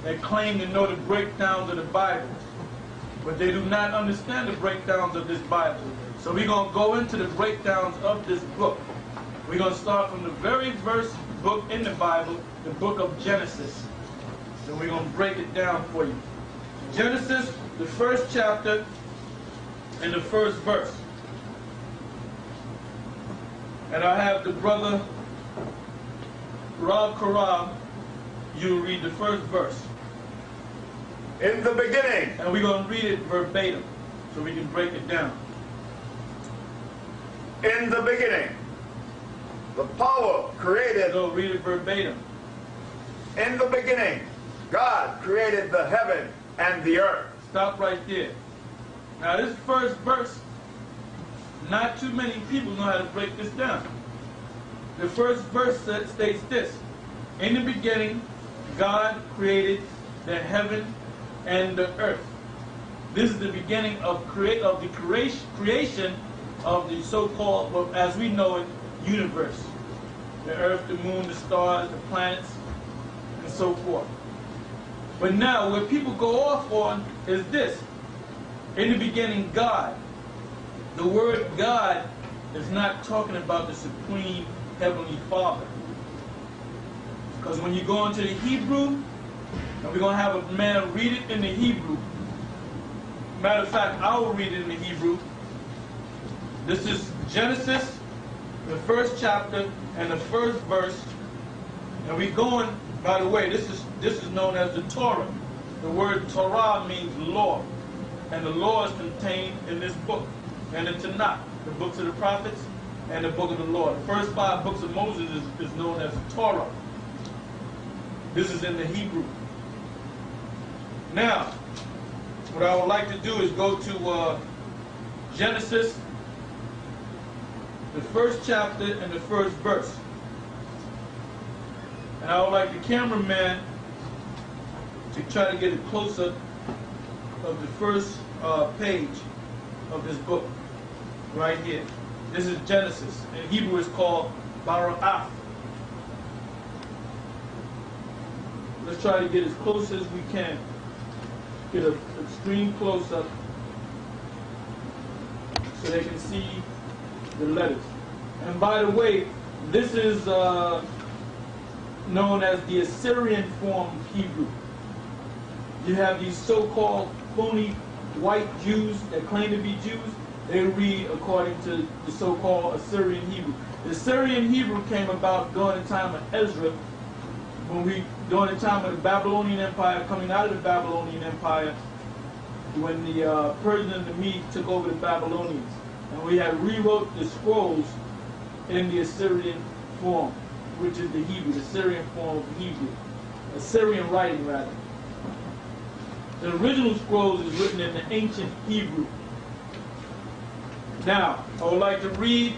that claim to know the breakdowns of the Bible, but they do not understand the breakdowns of this Bible. So we're going to go into the breakdowns of this book. We're going to start from the very first book in the Bible, the book of Genesis. So we're going to break it down for you. Genesis, the first chapter and the first verse. And I have the brother Rob Karab, you read the first verse. In the beginning. And we're going to read it verbatim so we can break it down. In the beginning, the power created. So read it verbatim. In the beginning, God created the heaven and the earth. Stop right there. Now this first verse, not too many people know how to break this down. The first verse states this: in the beginning, God created the heaven and the earth. This is the beginning of the creation of the so-called, well, as we know it, universe. The earth, the moon, the stars, the planets, and so forth. But now, what people go off on is this: in the beginning, God. The word God is not talking about the Supreme Heavenly Father. Because when you go into the Hebrew, and we're going to have a man read it in the Hebrew. Matter of fact, I will read it in the Hebrew. This is Genesis, the first chapter and the first verse. And we're going, by the way, this is known as the Torah. The word Torah means law. And the law is contained in this book. And the Tanakh, the books of the prophets, and the book of the law. The first 5 books of Moses is known as the Torah. This is in the Hebrew. Now, what I would like to do is go to Genesis, the first chapter and the first verse. And I would like the cameraman to try to get a close-up of the first page of this book, right here. This is Genesis. In Hebrew it's called Bara'ah. Let's try to get as close as we can. Get an extreme close-up so they can see the letters. And by the way, this is known as the Assyrian form of Hebrew. You have these so-called phony white Jews that claim to be Jews. They read according to the so-called Assyrian Hebrew. The Assyrian Hebrew came about during the time of Ezra, during the time of the Babylonian Empire, coming out of the Babylonian Empire, when the Persians and the Medes took over the Babylonians. And we had rewrote the scrolls in the Assyrian form, which is the Hebrew, the Assyrian form of Hebrew. Assyrian writing, rather. The original scrolls is written in the ancient Hebrew. Now, I would like to read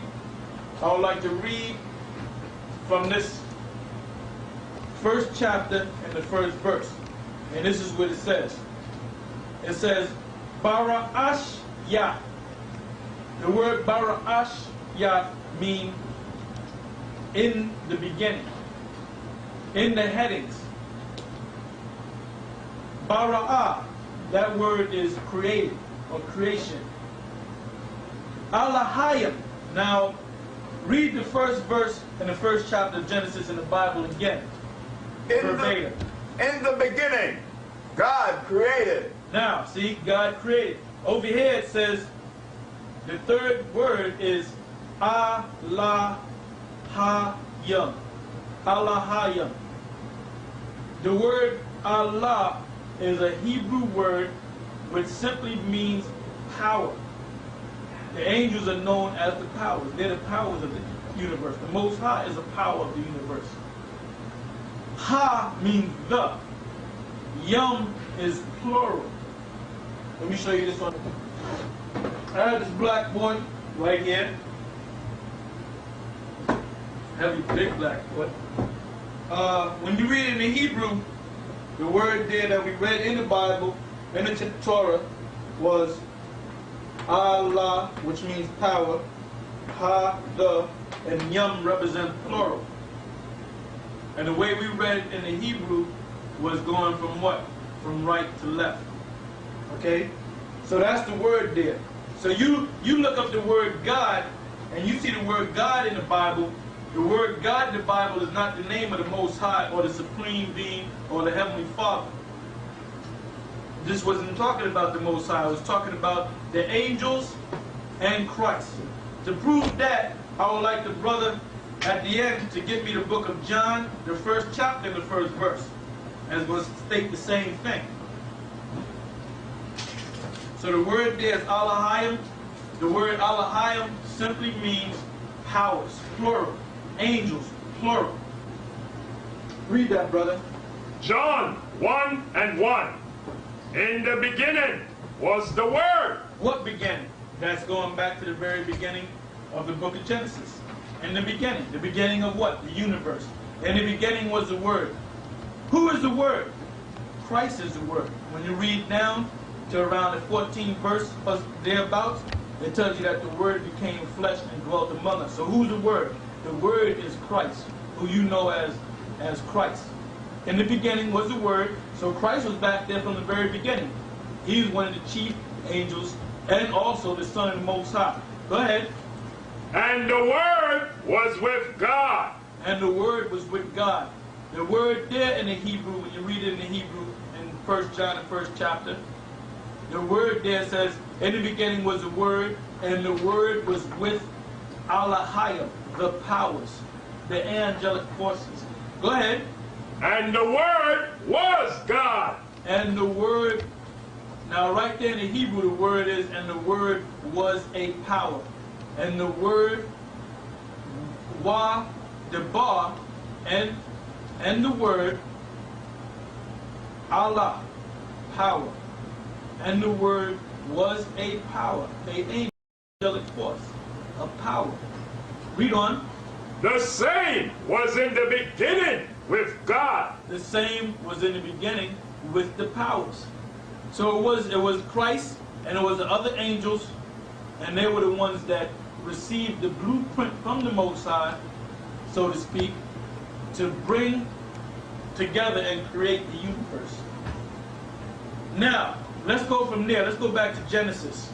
from this first chapter and the first verse. And this is what it says. It says, Bara'ash Yah. The word Bara'ash Yah means in the beginning, in the headings. Bara'ah, that word is created or creation. Alahayim. Now, read the first verse in the first chapter of Genesis in the Bible again. Verbatim. In the beginning, God created. Now, see, God created. Over here it says, the third word is Alahayim. Alahayim. The word Allah is a Hebrew word which simply means power. The angels are known as the powers. They're the powers of the universe. The Most High is the power of the universe. Ha means the. Yum is plural. Let me show you this one. I have this black boy right here. Heavy, big black boy. When you read it in the Hebrew, the word there that we read in the Bible, in the Torah, was Allah, which means power, Ha, the, and Yum represent plural. And the way we read it in the Hebrew, was going from what? From right to left. Okay? So that's the word there. So you look up the word God, and you see the word God in the Bible. The word God in the Bible is not the name of the Most High or the Supreme Being or the Heavenly Father. This wasn't talking about the Most High. It was talking about the angels and Christ. To prove that, I would like the brother at the end to give me the book of John, the first chapter and the first verse. And it's going to state the same thing. So the word there is Elohim. The word Elohim simply means powers, plural. Angels, plural. Read that, brother. John 1:1. In the beginning was the Word. What beginning? That's going back to the very beginning of the book of Genesis. In the beginning of what? The universe. In the beginning was the Word. Who is the Word? Christ is the Word. When you read down to around the 14th verse or thereabouts, it tells you that the Word became flesh and dwelt among us. So who's the Word? The Word is Christ, who you know as Christ. In the beginning was the Word, so Christ was back there from the very beginning. He was one of the chief angels and also the Son of the Most High. Go ahead. And the Word was with God. And the Word was with God. The word there in the Hebrew, when you read it in the Hebrew in 1 John, the first chapter, the word there says, in the beginning was the Word, and the Word was with Elohim, the powers, the angelic forces. Go ahead. And the Word was God. And the Word, now right there in the Hebrew, the word is, and the Word was a power. And the word, wa, the ba, and the word, Allah, power. And the Word was a power, an angelic force, a power. Read on. The same was in the beginning with God. The same was in the beginning with the powers. So it was Christ and it was the other angels, and they were the ones that received the blueprint from the Most High, so to speak, to bring together and create the universe. Now, let's go from there. Let's go back to Genesis.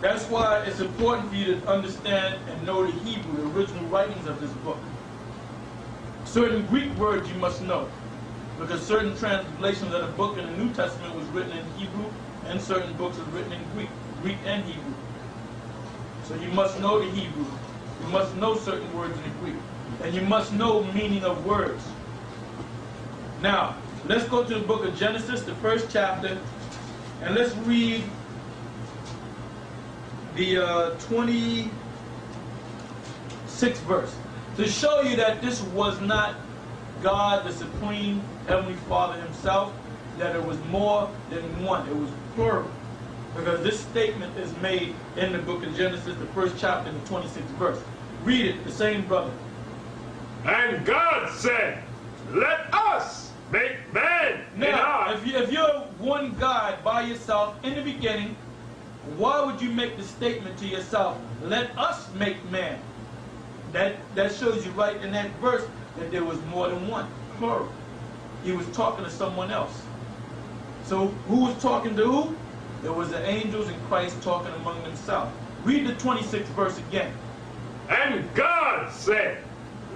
That's why it's important for you to understand and know the Hebrew, the original writings of this book. Certain Greek words you must know, because certain translations of the book in the New Testament was written in Hebrew, and certain books are written in Greek and Hebrew. So you must know the Hebrew. You must know certain words in the Greek. And you must know meaning of words. Now, let's go to the book of Genesis, the first chapter, and let's read the 26th verse, to show you that this was not God, the Supreme Heavenly Father Himself, that it was more than one. It was plural. Because this statement is made in the book of Genesis, the first chapter, the 26th verse. Read it, the same brother. And God said, let us make man in Now, our... if you're one God by yourself in the beginning, why would you make the statement to yourself, let us make man? That shows you right in that verse that there was more than one, plural. He was talking to someone else. So who was talking to who? There was the angels and Christ talking among themselves. Read the 26th verse again. And God said,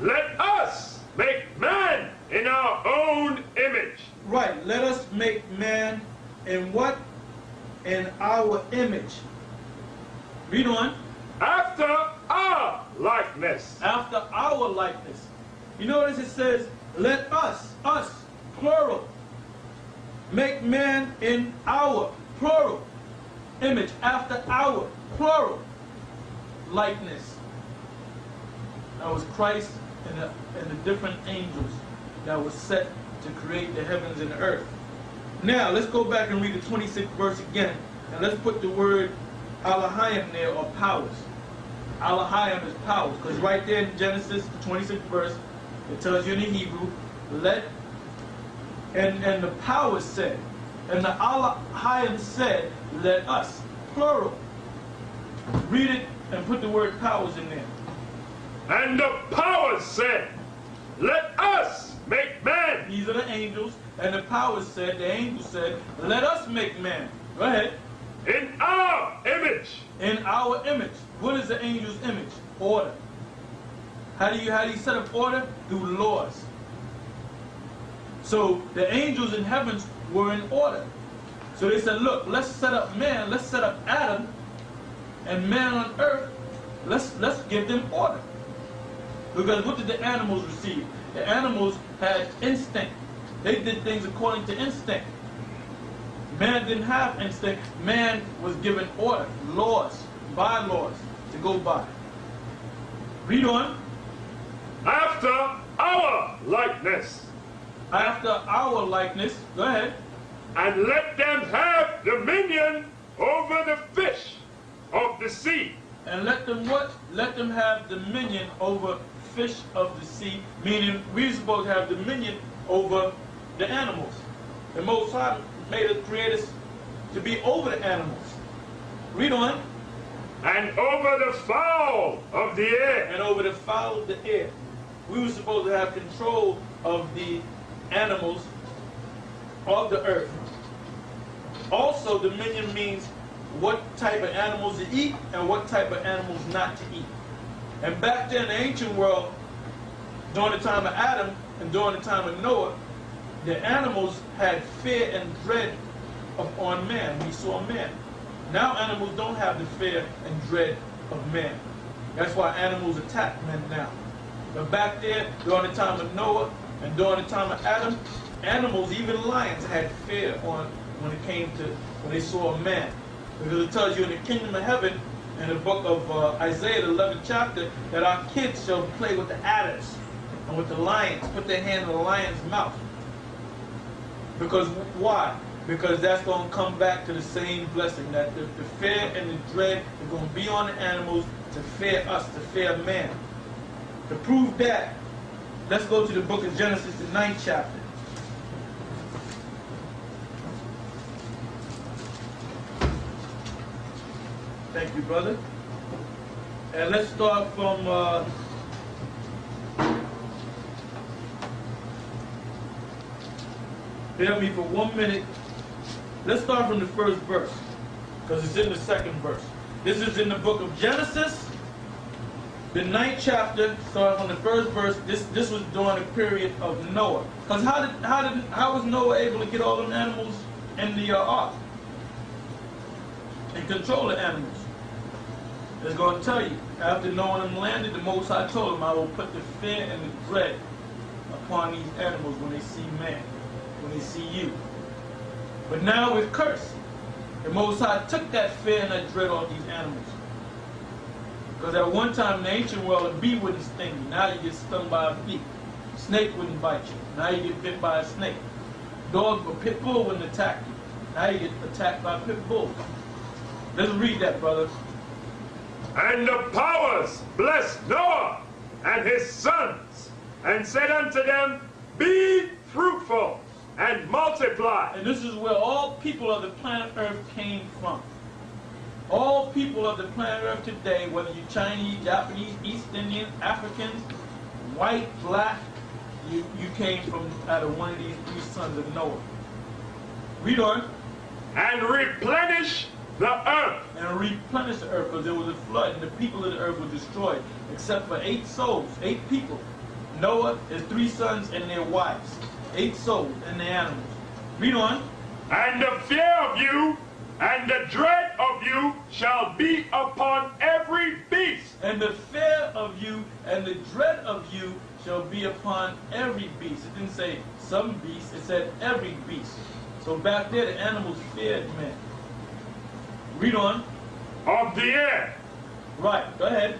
let us make man in our own image. Right, let us make man in what? In our image. Read on. After our likeness. After our likeness. You notice it says, let us, plural, make man in our, plural, image, after our, plural, likeness. That was Christ and the different angels that was set to create the heavens and the earth. Now, let's go back and read the 26th verse again, and let's put the word Elohim there, or powers. Elohim is powers, because right there in Genesis, the 26th verse, it tells you in the Hebrew, let, and the powers said, and the Elohim said, let us, plural. Read it and put the word powers in there. And the powers said, let us make man. These are the angels, and the power said, the angel said, let us make man. Go ahead. In our image. In our image. What is the angel's image? Order. How do you set up order? Through laws. So the angels in heavens were in order. So they said, look, let's set up man, let's set up Adam, and man on earth, let's give them order. Because what did the animals receive? The animals had instinct. They did things according to instinct. Man didn't have instinct. Man was given order, laws, bylaws to go by. Read on. After our likeness. After our likeness. Go ahead. And let them have dominion over the fish of the sea. And let them what? Let them have dominion over fish of the sea. Meaning we're supposed to have dominion over the animals. The Most High made us, create us to be over the animals. Read on. And over the fowl of the air. And over the fowl of the air. We were supposed to have control of the animals of the earth. Also, dominion means what type of animals to eat and what type of animals not to eat. And back then in the ancient world, during the time of Adam and during the time of Noah, the animals had fear and dread on man when he saw man. Now animals don't have the fear and dread of man. That's why animals attack men now. But back there, during the time of Noah and during the time of Adam, animals, even lions, had fear on when it came to when they saw a man. Because it tells you in the kingdom of heaven, in the book of Isaiah, the 11th chapter, that our kids shall play with the adders and with the lions, put their hand in the lion's mouth. Because why? Because that's going to come back to the same blessing, that the fear and the dread are going to be on the animals to fear us, to fear man. To prove that, let's go to the book of Genesis, the 9th chapter. Thank you, brother. And let's start from bear me for 1 minute. Let's start from the first verse, because it's in the second verse. This is in the book of Genesis, the 9th chapter, starting from the first verse. This was during the period of Noah. Because how was Noah able to get all them animals in the ark and control the animals? It's going to tell you, after Noah and them landed, the Most High told him, I will put the fear and the dread upon these animals when they see man, when they see you. But now we're cursed. The Most High took that fear and that dread off these animals. Because at one time in the ancient world, a bee wouldn't sting you. Now you get stung by a bee. Snake wouldn't bite you. Now you get bit by a snake. Dog or pit bull wouldn't attack you. Now you get attacked by pit bulls. Let's read that, brother. And the powers blessed Noah and his sons, and said unto them, Be fruitful and multiply. And this is where all people of the planet Earth came from. All people of the planet Earth today, whether you're Chinese, Japanese, East Indian, Africans, white, black, you came from out of one of these three sons of Noah. Read on. And replenish the earth. And replenish the earth, because there was a flood and the people of the earth were destroyed, except for 8 souls, 8 people. Noah, his 3 sons, and their wives. 8 souls and the animals. Read on. And the fear of you and the dread of you shall be upon every beast. And the fear of you and the dread of you shall be upon every beast. It didn't say some beast, it said every beast. So back there the animals feared men. Read on. Of the air. Right, go ahead.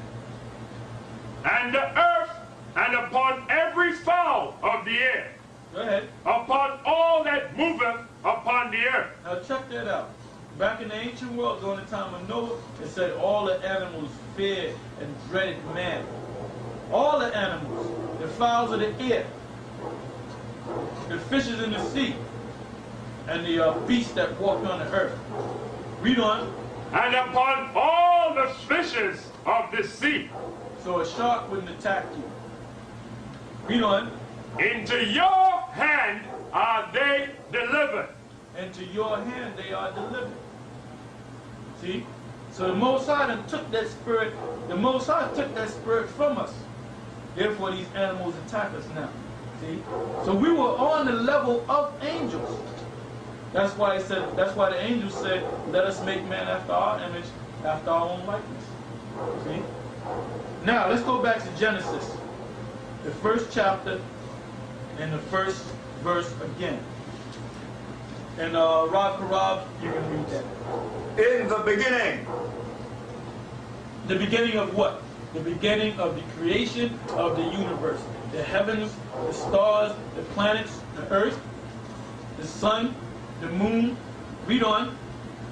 And the earth, and upon every fowl of the air. Go ahead. Upon all that moveth upon the earth. Now check that out. Back in the ancient world, during the time of Noah, it said all the animals feared and dreaded man. All the animals, the fowls of the air, the fishes in the sea, and the beasts that walk on the earth. Read on. And upon all the fishes of the sea. So a shark wouldn't attack you. Read on. Into your hand are they delivered. Into your hand they are delivered. See? So the Most High done took that spirit, the Most High took that spirit from us. Therefore these animals attack us now. See? So we were on the level of angels. That's why it said, that's why the angels said, let us make man after our image, after our own likeness. See? Now let's go back to Genesis, the first chapter and the first verse again. And Rob Karab, you can read that. In the beginning. The beginning of what? The beginning of the creation of the universe. The heavens, the stars, the planets, the earth, the sun, the moon. Read on.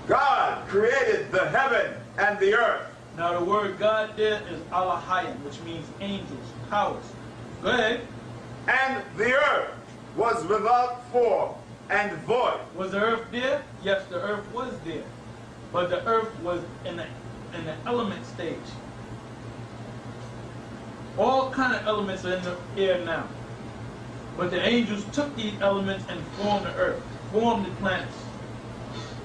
God created the heaven and the earth. Now the word God there is Alahayim, which means angels, powers. Go ahead. And the earth was without form and void. Was the earth there? Yes, the earth was there. But the earth was in the element stage. All kind of elements are in the air now. But the angels took these elements and formed the earth, formed the planets.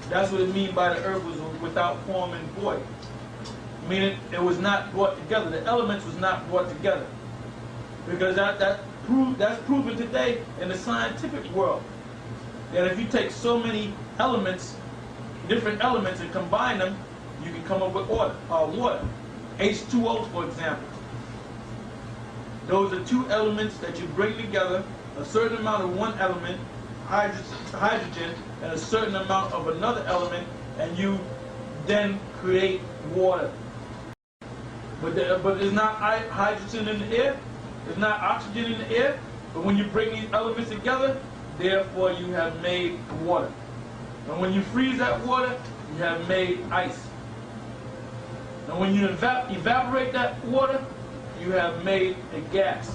That's what it means by the earth was without form and void. Meaning it was not brought together. The elements was not brought together. Because that's proven today in the scientific world. That if you take so many elements, different elements, and combine them, you can come up with water. H2O, for example. Those are two elements that you bring together, a certain amount of one element, hydrogen, and a certain amount of another element, and you then create water. But there's not hydrogen in the air, there's not oxygen in the air, but when you bring these elements together, therefore you have made water. And when you freeze that water, you have made ice. And when you evaporate that water, you have made a gas,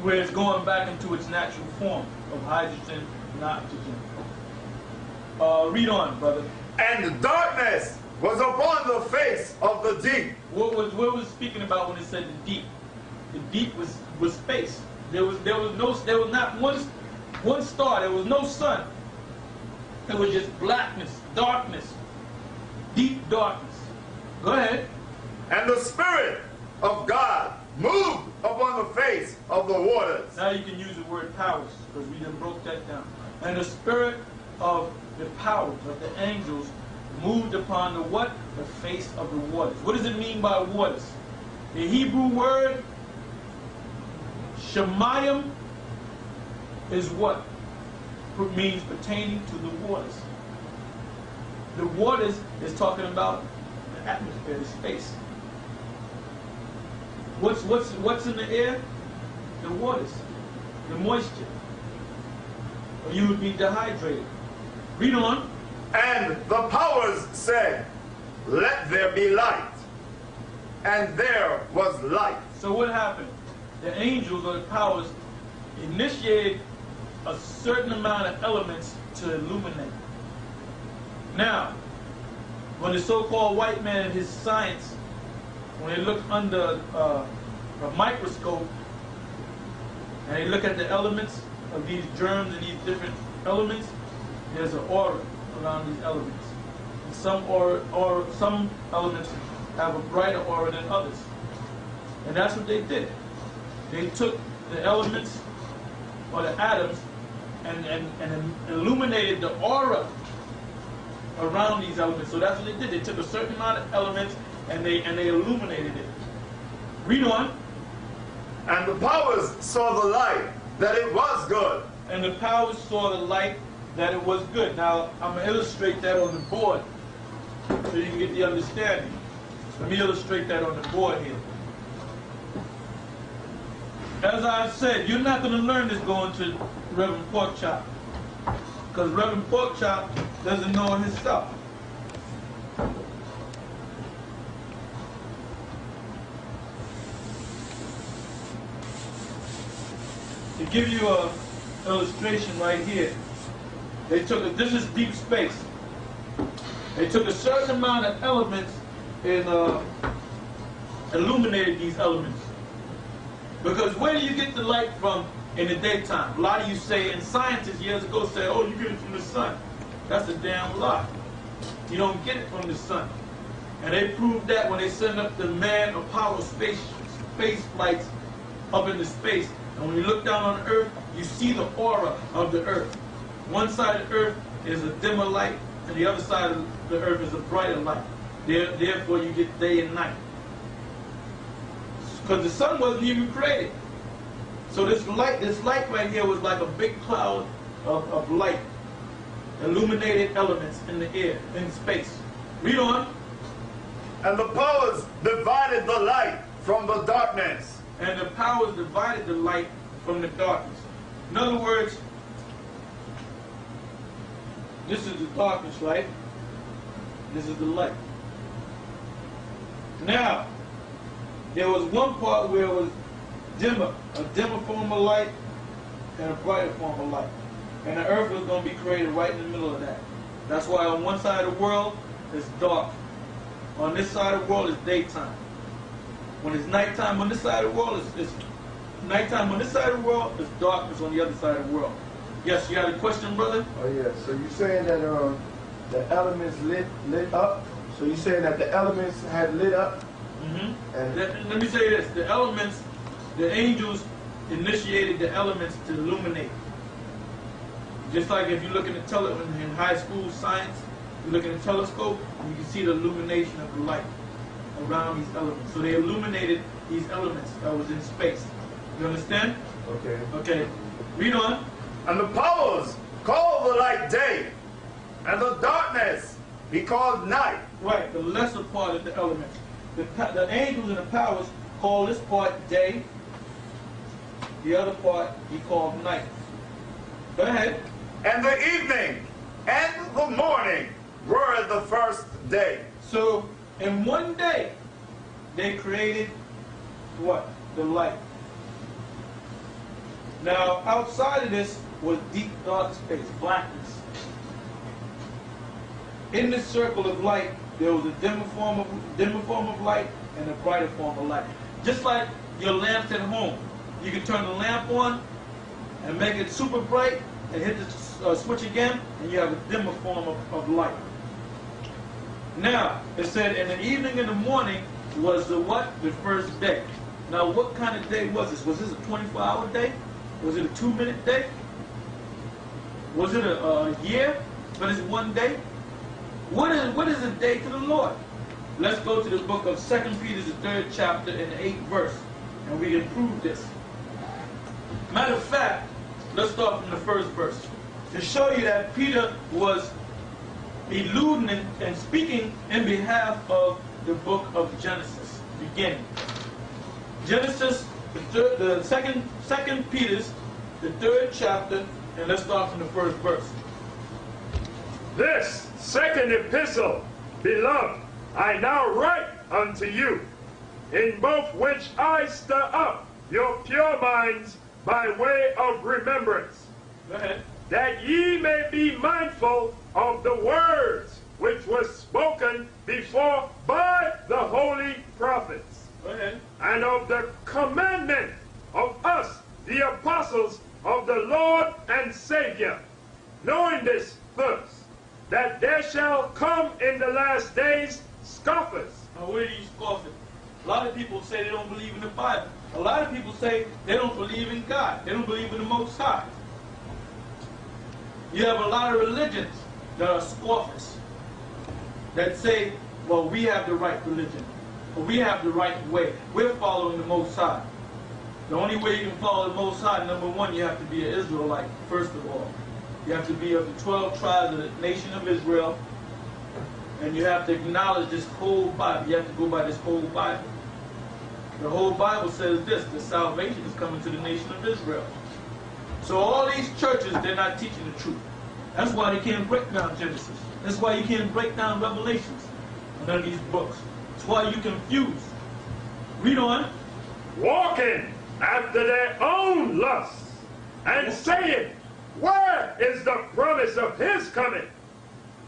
where it's going back into its natural form of hydrogen and oxygen. Read on, brother. And darkness was upon the face of the deep. What was speaking about when it said the deep? The deep was space. There was not one star. There was no sun. It was just blackness, darkness, deep darkness. Go ahead. And the Spirit of God moved upon the face of the waters. Now you can use the word powers, because we done broke that down. And the spirit of the powers of the angels moved upon the what? The face of the waters. What does it mean by waters? The Hebrew word Shemayim is what? It means pertaining to the waters. The waters is talking about the atmosphere, the space. What's in the air? The waters, the moisture. Or you would be dehydrated. Read on. And the powers said, let there be light. And there was light. So what happened? The angels or the powers initiated a certain amount of elements to illuminate. Now, when the so-called white man and his science, when they look under a microscope and they look at the elements of these germs and these different elements, there's an aura around these elements. And some elements have a brighter aura than others. And that's what they did. They took the elements or the atoms and illuminated the aura around these elements. So that's what they did. They took a certain amount of elements and they illuminated it. Read on. And the powers saw the light, that it was good. And the powers saw the light, that it was good. Now, I'm going to illustrate that on the board so you can get the understanding. Let me illustrate that on the board here. As I said, you're not going to learn this going to Reverend Porkchop, because Reverend Porkchop doesn't know his stuff. To give you an illustration right here, they took this is deep space. They took a certain amount of elements and illuminated these elements. Because where do you get the light from in the daytime? A lot of you say, and scientists years ago said, oh, you get it from the sun. That's a damn lie. You don't get it from the sun. And they proved that when they send up the manned Apollo space flights up into space. And when you look down on the earth, you see the aura of the earth. One side of the earth is a dimmer light, and the other side of the earth is a brighter light. Therefore, you get day and night. Because the sun wasn't even created. So this light right here was like a big cloud of light, illuminated elements in the air, in space. Read on. And the powers divided the light from the darkness. And the powers divided the light from the darkness. In other words, this is the darkness, right? This is the light. Now, there was one part where it was dimmer, a dimmer form of light and a brighter form of light. And the earth was going to be created right in the middle of that. That's why on one side of the world, it's dark. On this side of the world, it's daytime. When it's nighttime on this side of the world, it's nighttime on this side of the world, it's darkness on the other side of the world. Yes, you had a question, brother? Oh, yeah. So you're saying that the elements lit up? So you're saying that the elements had lit up? Mm-hmm. And Let me say this. The elements, the angels initiated the elements to illuminate. Just like if you look in high school science, you look in a telescope, and you can see the illumination of the light around these elements. So they illuminated these elements that was in space. You understand? Okay. Okay. Read on. And the powers called the light day, and the darkness he called night. Right, the lesser part of the elements. The angels and the powers call this part day, the other part he called night. Go ahead. And the evening and the morning were the first day. So, in one day, they created what? The light. Now, outside of this was deep, dark space, blackness. In this circle of light, there was a dimmer form of light and a brighter form of light. Just like your lamps at home. You can turn the lamp on and make it super bright and hit the switch again, and you have a dimmer form of light. Now, it said in the evening and the morning was the what? The first day. Now, what kind of day was this? Was this a 24-hour day? Was it a 2-minute day? Was it a year? But it's one day? What is a day to the Lord? Let's go to the book of 2 Peter, the 3rd chapter and the 8th verse, and we can prove this. Matter of fact, let's start from the first verse. To show you that Peter was alluding and speaking in behalf of the book of Genesis, beginning. Genesis, the second Peter's, the 3rd chapter, and let's start from the first verse. This second epistle, beloved, I now write unto you, in both which I stir up your pure minds by way of remembrance, Go ahead. that ye may be mindful of the words which were spoken before by the holy prophets, Go ahead. and of the commandment of us, the apostles of the Lord and Savior, knowing this first, that there shall come in the last days scoffers. Now, where are these scoffing? A lot of people say they don't believe in the Bible. A lot of people say they don't believe in God. They don't believe in the Most High. You have a lot of religions that are scoffers, that say, well, we have the right religion, or we have the right way. We're following the Most High. The only way you can follow the Most High, number one, you have to be an Israelite, first of all. You have to be of the 12 tribes of the nation of Israel, and you have to acknowledge this whole Bible. You have to go by this whole Bible. The whole Bible says this, that salvation is coming to the nation of Israel. So all these churches, they're not teaching the truth. That's why they can't break down Genesis. That's why you can't break down Revelations. None of these books. That's why you're confused. Read on. Walking after their own lusts, and saying, where is the promise of his coming?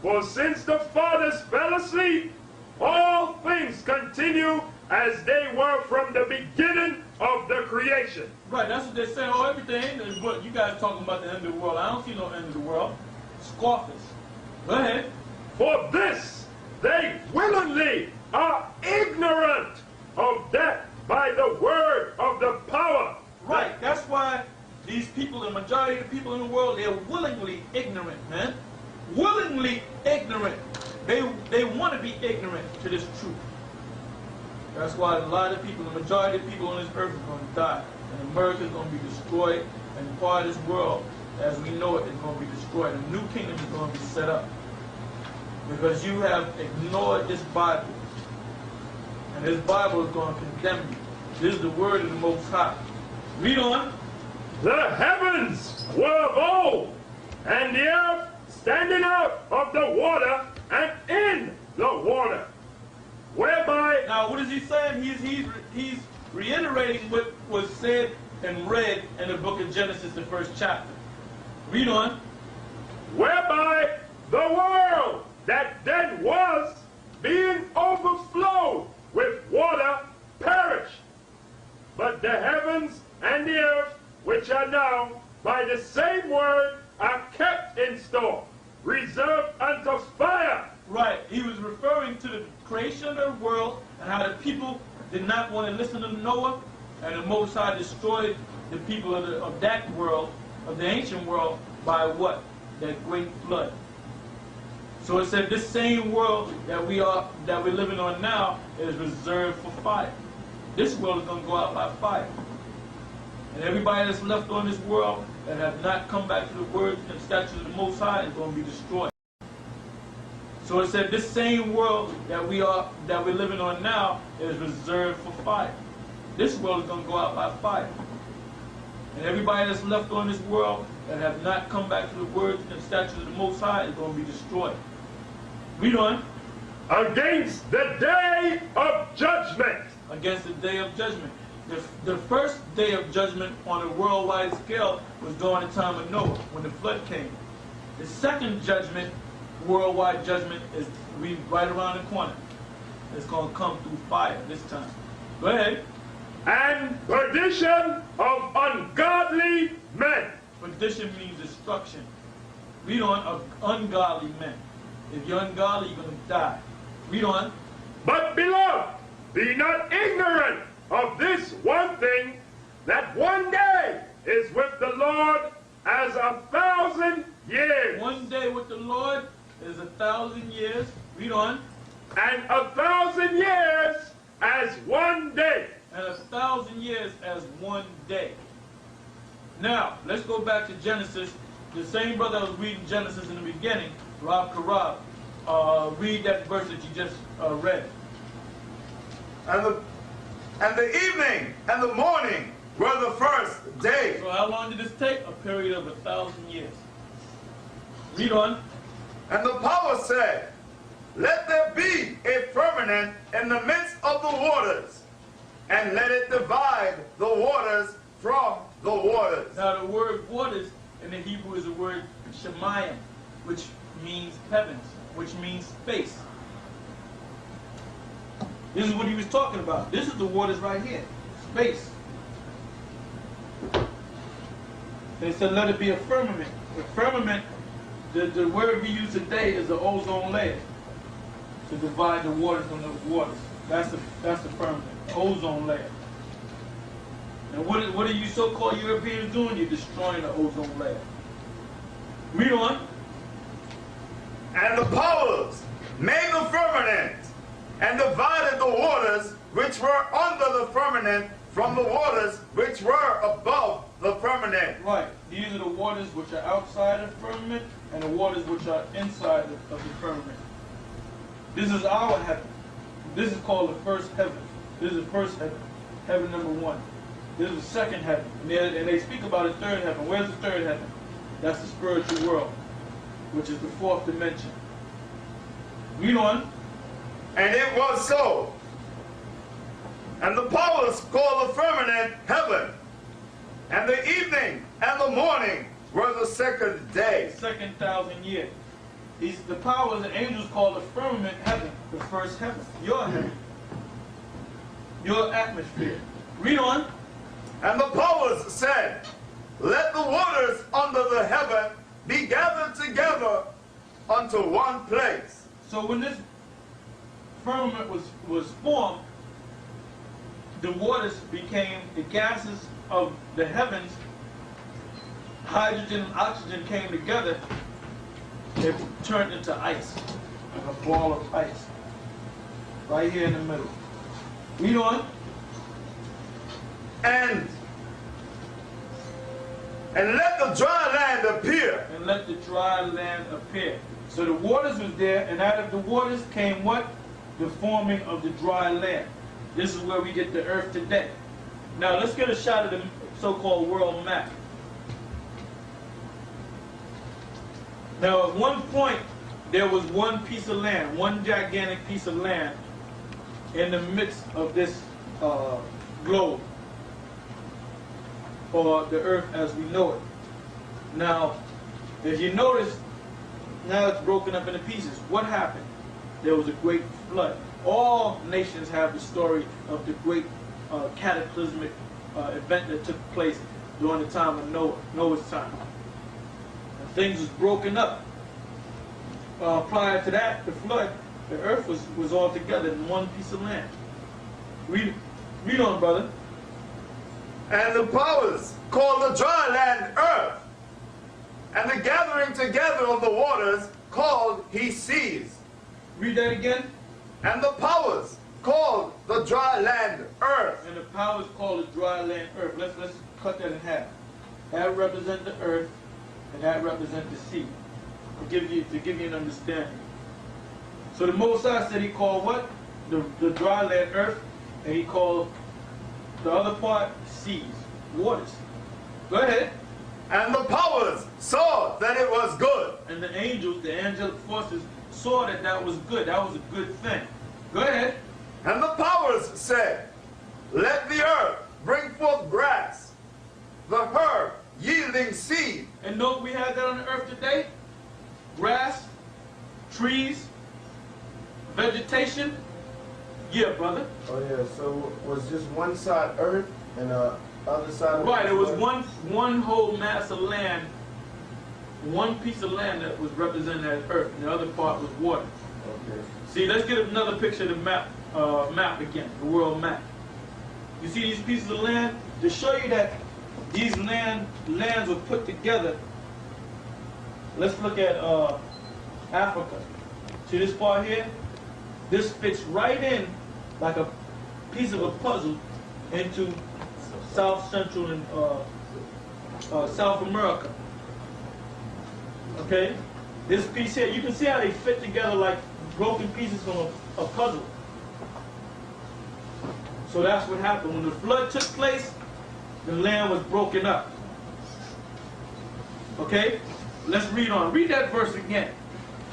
For since the fathers fell asleep, all things continue as they were from the beginning of the creation. Right, that's what they're saying. Oh, everything is what you guys talking about, the end of the world. I don't see no end of the world. Scoffers. Go ahead. For this they willingly are ignorant of that by the word of the power. Right, that's why these people, the majority of the people in the world, they're willingly ignorant, man. Willingly ignorant. They want to be ignorant to this truth. That's why a lot of people, the majority of people on this earth are going to die. And America is going to be destroyed, and part of this world, as we know it, is going to be destroyed. A new kingdom is going to be set up. Because you have ignored this Bible. And this Bible is going to condemn you. This is the word of the Most High. Read on. The heavens were of old, and the earth standing out of the water and in the water, whereby... Now, what is he saying? He's reiterating what was said and read in the book of Genesis, the first chapter. Read on. Whereby the world that then was, being overflowed with water, perished. But the heavens and the earth, which are now, by the same word, are kept in store, reserved unto fire. Right. He was referring to the creation of the world and how the people did not want to listen to Noah, and the Most High destroyed the people of that world, of the ancient world, by what? That great flood. So it said this same world that we're living on now is reserved for fire. This world is going to go out by fire. And everybody that's left on this world that have not come back to the words and statutes of the Most High is going to be destroyed. So it said this same world that we're living on now is reserved for fire. This world is going to go out by fire. And everybody that's left on this world that have not come back to the words and statutes of the Most High is going to be destroyed. Read on. Against the day of judgment. Against the day of judgment. The first day of judgment on a worldwide scale was during the time of Noah, when the flood came. The second judgment, worldwide judgment, is right around the corner. It's going to come through fire this time. Go ahead. And perdition of ungodly men. Perdition means destruction. Read on, of ungodly men. If you're ungodly, you're going to die. Read on. But beloved, be not ignorant of this one thing, that one day is with the Lord as 1,000 years. One day with the Lord is 1,000 years. Read on. And 1,000 years as one day. And 1,000 years as one day. Now, let's go back to Genesis. The same brother that was reading Genesis in the beginning, Rob Karab, read that verse that you just read. And the evening and the morning were the first day. So how long did this take? A period of 1,000 years. Read on. And the power said, let there be a firmament in the midst of the waters, and let it divide the waters from the waters. Now the word waters in the Hebrew is the word shemayim, which means heavens, which means space. This is what he was talking about. This is the waters right here. Space. They said let it be a firmament. The firmament, the word we use today is the ozone layer to divide the waters from the waters. That's the firmament. Ozone layer. And what are you so-called Europeans doing? You're destroying the ozone layer. Read on. And the powers made the firmament, and divided the waters which were under the firmament from the waters which were above the firmament. Right. These are the waters which are outside the firmament and the waters which are inside of the firmament. This is our heaven. This is called the first heaven. This is the first heaven. Heaven number one. This is the second heaven. And they speak about a third heaven. Where's the third heaven? That's the spiritual world, which is the fourth dimension. Read on. And it was so. And the powers called the firmament heaven. And the evening and the morning were the second day. Second 1,000 years. The powers, the angels call the firmament heaven, the first heaven. Your heaven. Your atmosphere. Read on. And the powers said, let the waters under the heaven be gathered together unto one place. So when this firmament was formed, the waters became the gases of the heavens. Hydrogen and oxygen came together. It turned into ice, like a ball of ice, right here in the middle. Read on. And let the dry land appear. And let the dry land appear. So the waters was there, and out of the waters came what? The forming of the dry land. This is where we get the earth today. Now let's get a shot of the so-called world map. Now at one point, there was one piece of land, one gigantic piece of land in the midst of this globe, or the earth as we know it. Now, if you notice, now it's broken up into pieces. What happened? There was a great flood. All nations have the story of the great cataclysmic event that took place during the time of Noah's time. And things was broken up. Prior to that, the flood, the earth was all together in one piece of land. Read on, brother. And the powers called the dry land earth, and the gathering together of the waters called he seas. Read that again. And the powers called the dry land earth. And the powers called the dry land earth. Let's cut that in half. That represents the earth, and that represents the sea. To give you an understanding. So the Most High said he called what? The dry land earth, and he called the other part seas, waters. Go ahead. And the powers saw that it was good. And the angels, the angelic forces, saw that that was good. That was a good thing. Go ahead. And the powers said, let the earth bring forth grass, the herb yielding seed. And note we have that on the earth today. Grass, trees, vegetation. Yeah, brother. Oh yeah, so was just one side earth and the other side of Right, it was one whole mass of land, one piece of land that was represented as earth, and the other part was water. Okay. See, let's get another picture of the map again, the world map. You see these pieces of land? To show you that these lands were put together, let's look at Africa. See this part here? This fits right in like a piece of a puzzle into South Central and South America. Okay? This piece here, you can see how they fit together like broken pieces from a puzzle. So that's what happened. When the flood took place, the land was broken up. Okay? Let's read on. Read that verse again.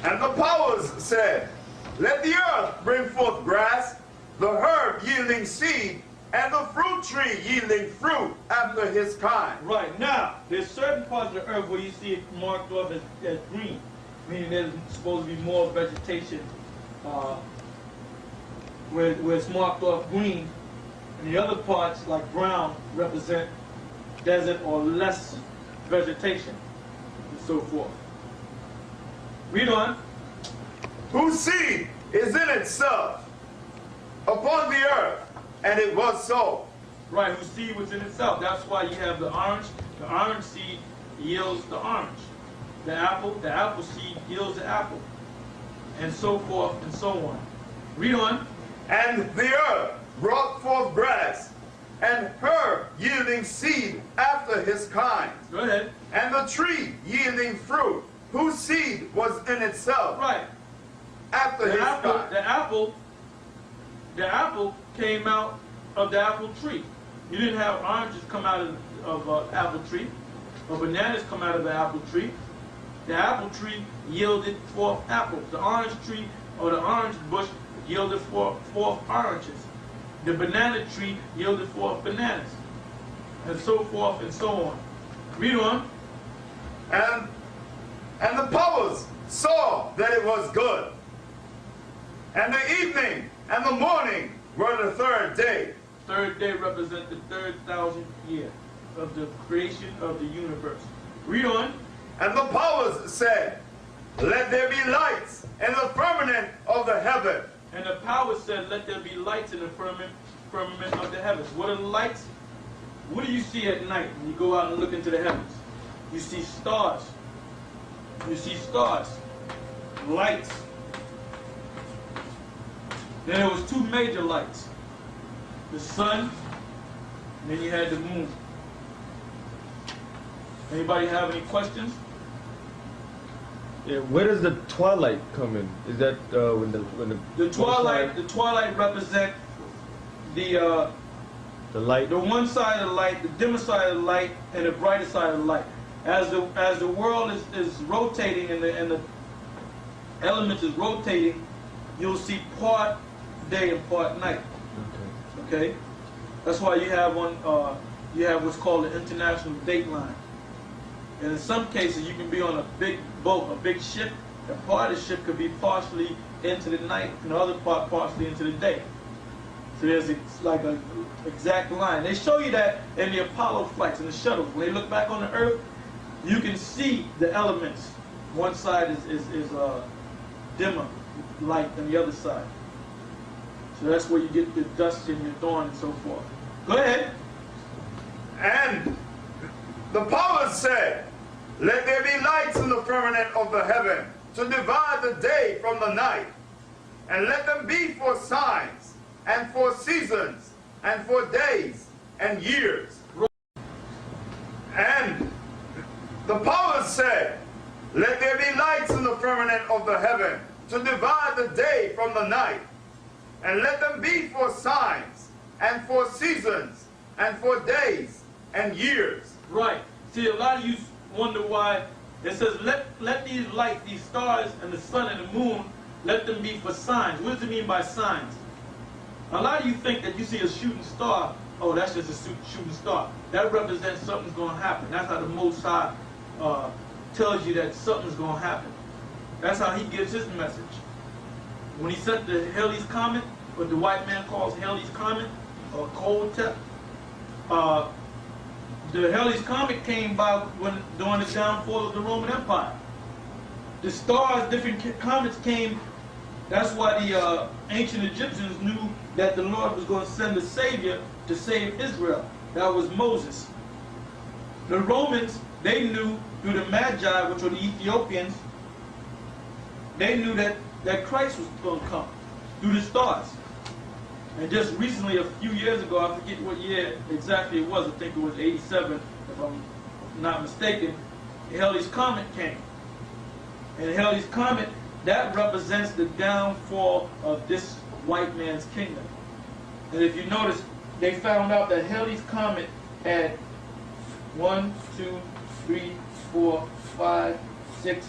And the powers said, let the earth bring forth grass, the herb yielding seed, and the fruit tree yielding fruit after his kind. Right. Now, there's certain parts of the earth where you see it marked off as green, meaning there's supposed to be more vegetation where it's marked off green. And the other parts, like brown, represent desert or less vegetation, and so forth. Read on. Whose seed is in itself upon the earth, and it was so. Right, whose seed was in itself. That's why you have the orange. The orange seed yields the orange. The apple seed yields the apple. And so forth and so on. Read on. And the earth brought forth grass, and herb yielding seed after his kind. Go ahead. And the tree yielding fruit, whose seed was in itself Right. after his kind. The apple came out of the apple tree. You didn't have oranges come out of apple tree, or bananas come out of the apple tree. The apple tree yielded forth apples. The orange tree or the orange bush yielded forth oranges. The banana tree yielded forth bananas, and so forth and so on. Read on. And the powers saw that it was good. And the evening and the morning were the third day. third day represents the 3,000th year of the creation of the universe. Read on. And the powers said, let there be lights in the firmament of the heaven. And the power said, let there be lights in the firmament of the heavens. What are the lights? What do you see at night when you go out and look into the heavens? You see stars. You see stars. Lights. Then there was two major lights. The sun, and then you had the moon. Anybody have any questions? Yeah, where does the twilight come in? Is that when the twilight represent the light, the one side of the light, the dimmer side of the light, and the brighter side of the light. As the world is rotating and the elements is rotating, you'll see part day and part night. Okay, that's why you have you have what's called the international date line. And in some cases, you can be on a big boat, a big ship, and part of the ship could be partially into the night, and the other part partially into the day. So there's like an exact line. They show you that in the Apollo flights, in the shuttles. When they look back on the Earth, you can see the elements. One side is dimmer light than the other side. So that's where you get your dusk and your dawn and so forth. Go ahead. And the powers said, let there be lights in the firmament of the heaven to divide the day from the night, and let them be for signs, and for seasons, and for days, and years. And the powers said, let there be lights in the firmament of the heaven to divide the day from the night, and let them be for signs, and for seasons, and for days, and years. Right. See, a lot of you wonder why it says, let these lights, these stars, and the sun and the moon, let them be for signs. What does it mean by signs? A lot of you think that you see a shooting star, oh, that's just a shooting star. That represents something's going to happen. That's how the Most High tells you that something's going to happen. That's how he gives his message. When he sent the Halley's Comet, what the white man calls Halley's Comet, or cold tip, the Halley's Comet came by during the downfall of the Roman Empire. The stars, different comets came. That's why the ancient Egyptians knew that the Lord was going to send a Savior to save Israel. That was Moses. The Romans, they knew through the Magi, which were the Ethiopians, they knew that Christ was going to come through the stars. And just recently, a few years ago, I forget what year exactly it was, I think it was 87, if I'm not mistaken, Halley's Comet came. And Halley's Comet, that represents the downfall of this white man's kingdom. And if you notice, they found out that Halley's Comet had 1, 2, 3, 4, 5, 6,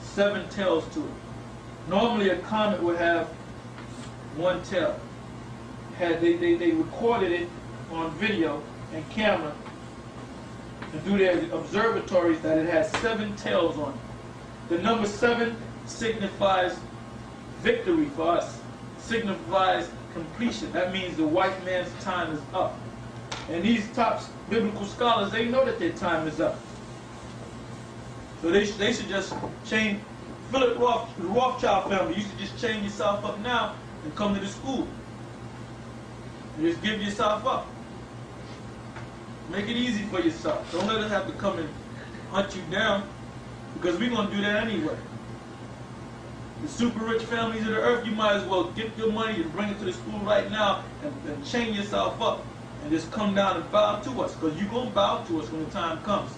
7 tails to it. Normally a comet would have one tail. They recorded it on video and camera and through their observatories that it has 7 tails on it. The number 7 signifies victory for us, signifies completion. That means the white man's time is up. And these top biblical scholars, they know that their time is up. So they should just change. Philip the Rothschild family, you should just chain yourself up now and come to the school. And just give yourself up. Make it easy for yourself. Don't let us have to come and hunt you down, because we're going to do that anyway. The super rich families of the earth, you might as well get your money and bring it to the school right now and chain yourself up and just come down and bow to us, because you're going to bow to us when the time comes.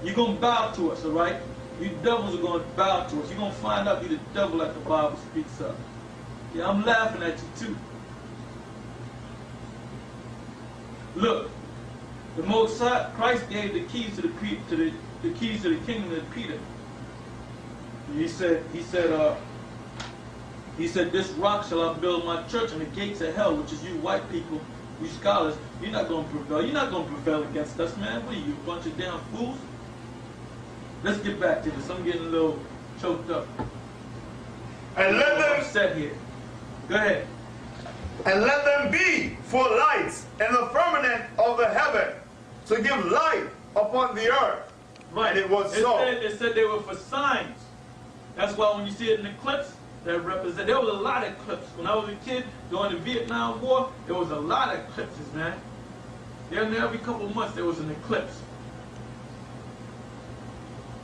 You're going to bow to us, all right? You devils are going to bow to us. You're going to find out you're the devil that the Bible speaks of. Yeah, I'm laughing at you too. Look, the Most High, Christ gave the keys to the keys to the kingdom to Peter. He said, this rock shall I build my church, and the gates of hell, which is you white people, you scholars, you're not going to prevail. You're not going to prevail against us, man. What are you, a bunch of damn fools? Let's get back to this. I'm getting a little choked up. And let them upset here. Go ahead. And let them be for lights in the firmament of the heaven, to give light upon the earth. Right. And it was so. It said they were for signs. That's why when you see it in the clips, that represent. There was a lot of eclipses. When I was a kid during the Vietnam War, there was a lot of eclipses, man. Every couple of months there was an eclipse.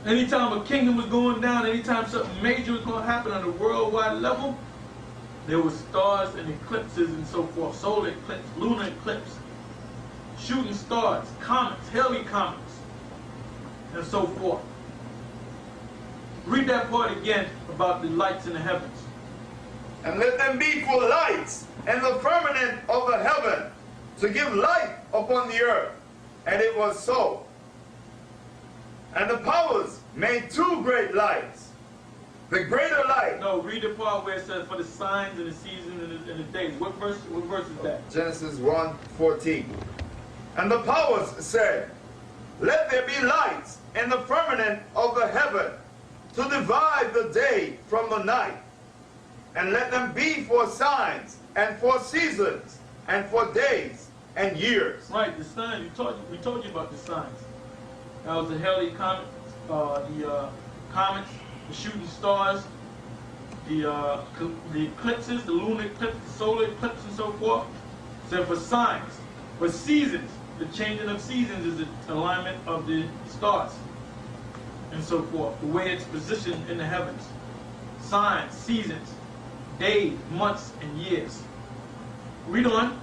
Anytime a kingdom was going down, anytime something major was going to happen on a worldwide level, there were stars and eclipses and so forth. Solar eclipse, lunar eclipse, shooting stars, comets, heavy comets, and so forth. Read that part again about the lights in the heavens. And let them be for lights in the firmament of the heaven, to give light upon the earth. And it was so. And the powers made two great lights. The greater light. No, read the part where it says for the signs and the seasons and the days. What verse is that? Genesis 1:14. And the powers said, let there be lights in the firmament of the heaven, to divide the day from the night. And let them be for signs, and for seasons, and for days, and years. Right, the signs. We told you about the signs. That was the heli comet, the comets, the shooting stars, the eclipses, the lunar eclipse, the solar eclipse, and so forth. So for signs, for seasons, the changing of seasons is the alignment of the stars, and so forth. The way it's positioned in the heavens. Signs, seasons, days, months, and years. Read on.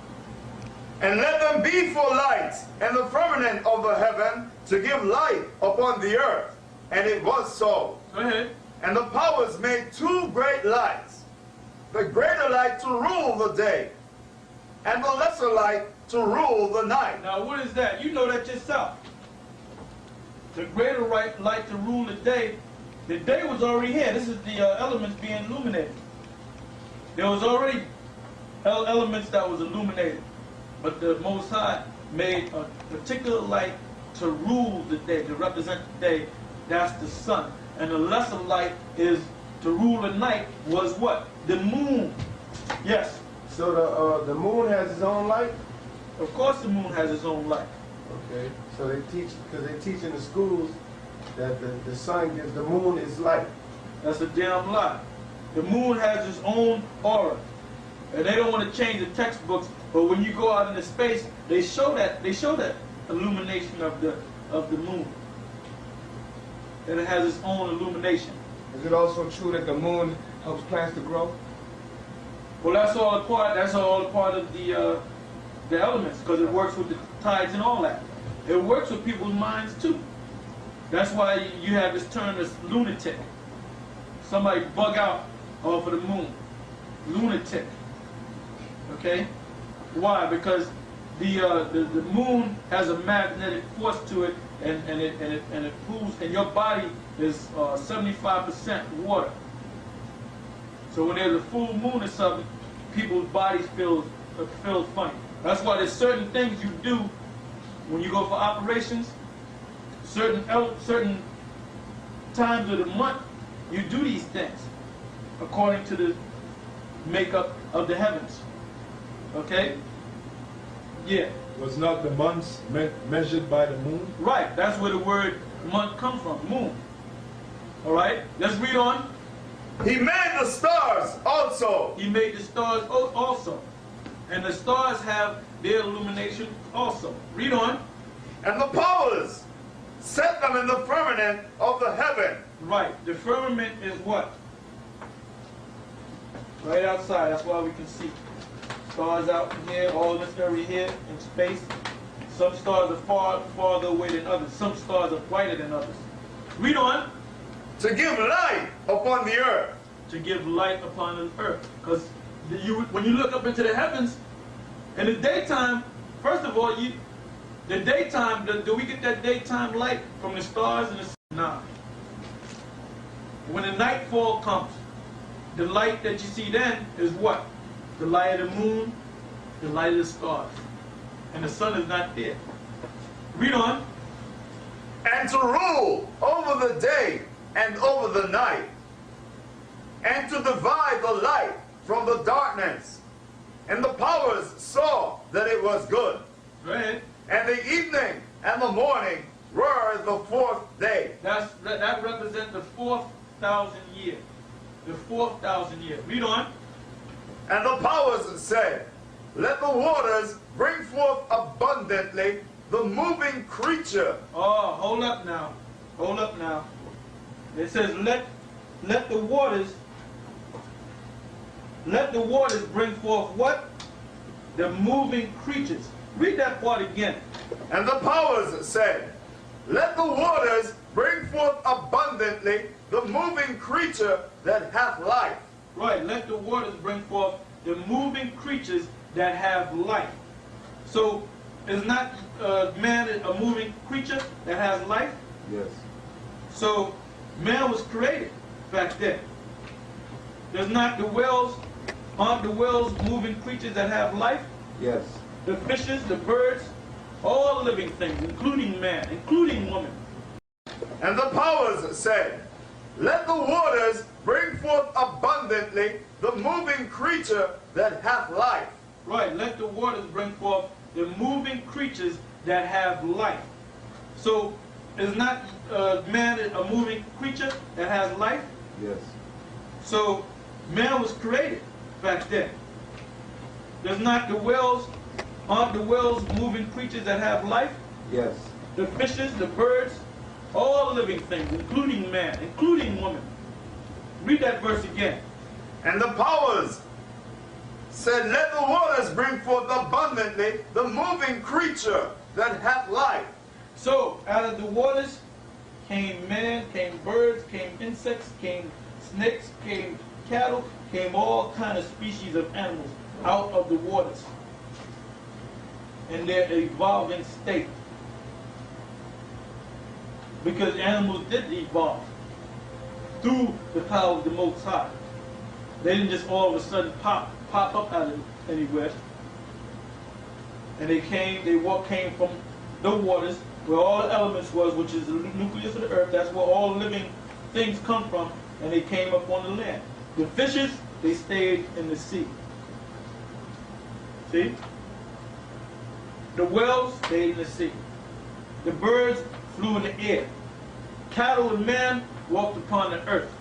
And let them be for lights in the firmament of the heaven, to give light upon the earth. And it was so. Go ahead. And the powers made two great lights, the greater light to rule the day, and the lesser light to rule the night. Now what is that? You know that yourself. The greater light to rule the day. The day was already here. This is the elements being illuminated. There was already elements that was illuminated. But the Most High made a particular light to rule the day, to represent the day. That's the sun. And the lesser light is to rule the night was what? The moon. Yes. So the moon has its own light? Of course the moon has its own light. Okay. So they teach, because they teach in the schools that the sun gives the moon its light. That's a damn lie. The moon has its own aura. And they don't want to change the textbooks, but when you go out into space, they show that illumination of the moon. And it has its own illumination. Is it also true that the moon helps plants to grow? Well, that's all a part of the elements, because it works with the tides and all that. It works with people's minds too. That's why you have this term as lunatic. Somebody bug out off of the moon. Lunatic. Okay? Why? Because the moon has a magnetic force to it, and it pulls, and your body is 75% water. So when there's a full moon or something, people's bodies feel funny. That's why there's certain things you do when you go for operations. Certain times of the month, you do these things according to the makeup of the heavens. Okay? Yeah. Was not the months measured by the moon? Right. That's where the word month comes from. Moon. All right? Let's read on. He made the stars also. He made the stars also. And the stars have their illumination also. Read on. And the powers set them in the firmament of the heaven. Right. The firmament is what? Right outside. That's why we can see. Stars out here, all this area here in space. Some stars are farther away than others. Some stars are brighter than others. Read on. To give light upon the earth. To give light upon the earth. Because when you look up into the heavens, in the daytime, first of all, the daytime, do we get that daytime light from the stars and the sun? Nah. When the nightfall comes, the light that you see then is what? The light of the moon, the light of the stars. And the sun is not there. Read on. And to rule over the day and over the night, and to divide the light from the darkness, And the powers saw that it was good. Go ahead. And the evening and the morning were the fourth day. That represents the 4,000 year. The 4,000 year. Read on. And the powers said, let the waters bring forth abundantly the moving creature. Oh, hold up now. Hold up now. It says, let the waters bring forth what? The moving creatures. Read that part again. And the powers said, let the waters bring forth abundantly the moving creature that hath life. Right, let the waters bring forth the moving creatures that have life. So, is not man a moving creature that has life? Yes. So, man was created back then. There's not the whales, aren't the whales moving creatures that have life? Yes. The fishes, the birds, all living things, including man, including woman. And the powers said, let the waters bring forth abundantly the moving creature that hath life. Right, let the waters bring forth the moving creatures that have life. So, is not man a moving creature that has life? Yes. So, man was created back then. There's not the whales, aren't the whales moving creatures that have life? Yes. The fishes, the birds, all living things, including man, including woman. Read that verse again. And the powers said, let the waters bring forth abundantly the moving creature that hath life. So, out of the waters came man, came birds, came insects, came snakes, came cattle, came all kind of species of animals out of the waters in their evolving state. Because animals did evolve through the power of the Most High. They didn't just all of a sudden pop up out of anywhere. And they came from the waters where all the elements was, which is the nucleus of the earth. That's where all living things come from, and they came up on the land. The fishes, they stayed in the sea. See? The whales stayed in the sea. The birds flew in the air. Cattle and man walked upon the earth.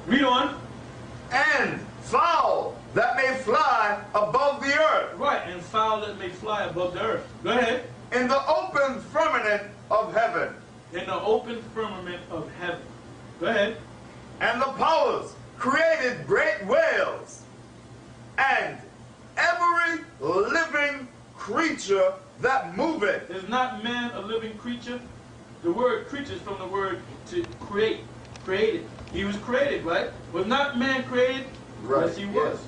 Read on. And fowl that may fly above the earth. Right, and fowl that may fly above the earth. Go ahead. In the open firmament of heaven. In the open firmament of heaven. Go ahead. And the powers created great whales and every living creature that moveth. Is not man a living creature? The word creature is from the word to create. Created. He was created, right? Was not man created? Right. Yes, he was.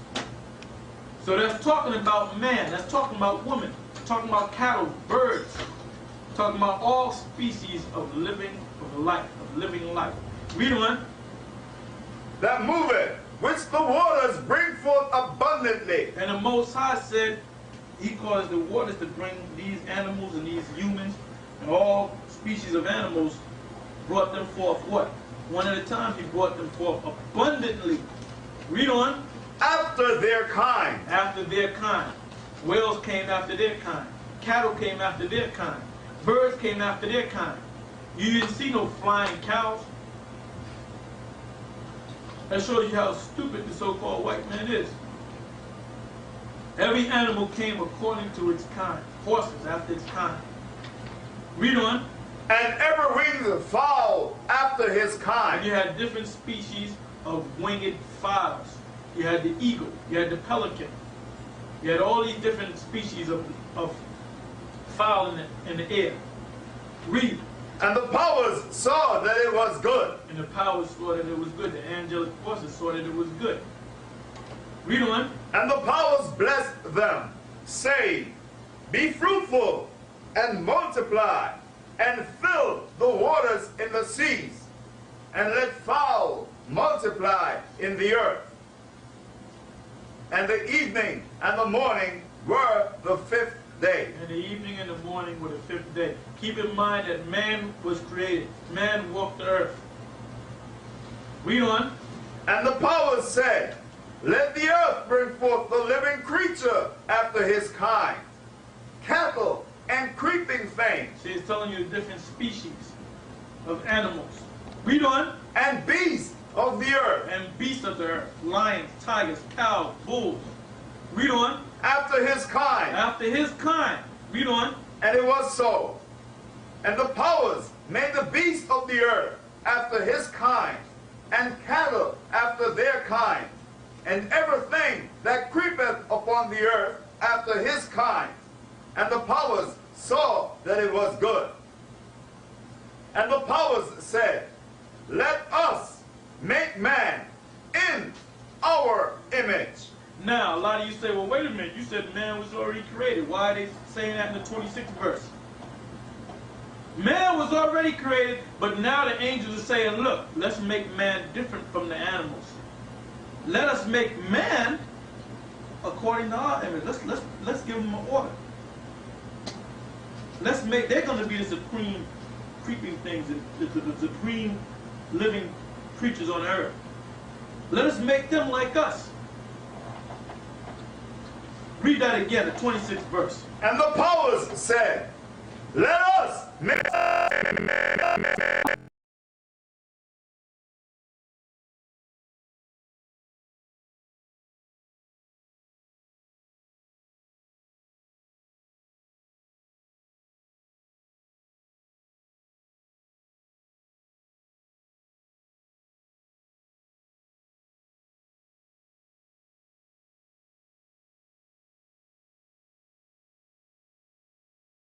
So that's talking about man. That's talking about woman. Talking about cattle, birds. Talking about all species of living life. Read on. That moveth, which the waters bring forth abundantly. And the Most High said he caused the waters to bring these animals and these humans and all species of animals, brought them forth what? One at a time he brought them forth abundantly. Read on. After their kind. After their kind. Whales came after their kind. Cattle came after their kind. Birds came after their kind. You didn't see no flying cows. That shows you how stupid the so-called white man is. Every animal came according to its kind. Horses after its kind. Read on. And every winged fowl after his kind. And you had different species of winged fowls. You had the eagle. You had the pelican. You had all these different species of fowl in the air. Read. And the powers saw that it was good. And the powers saw that it was good. The angelic forces saw that it was good. Read on. And the powers blessed them, saying, be fruitful and multiply, and fill the waters in the seas, and let fowl multiply in the earth. And the evening and the morning were the fifth day. And the evening and the morning were the fifth day. Keep in mind that man was created. Man walked the earth. Read on. And the powers said, let the earth bring forth the living creature after his kind, cattle and creeping things, See, it's telling you the different species of animals. Read on. and beasts of the earth And beasts of the earth, lions, tigers, cows, bulls. Read on. after his kind. After his kind. Read on. And it was so. And the powers made the beasts of the earth after his kind, and cattle after their kind, and everything that creepeth upon the earth after his kind. And the powers saw that it was good. And the powers said, let us make man in our image. Now, a lot of you say, well, wait a minute. You said man was already created. Why are they saying that in the 26th verse? Man was already created, but now the angels are saying, look, let's make man different from the animals. Let us make man according to our image. Let's give them an order. They're going to be the supreme creeping things, the supreme living creatures on earth. Let us make them like us. Read that again, the 26th verse. And the powers said, let us make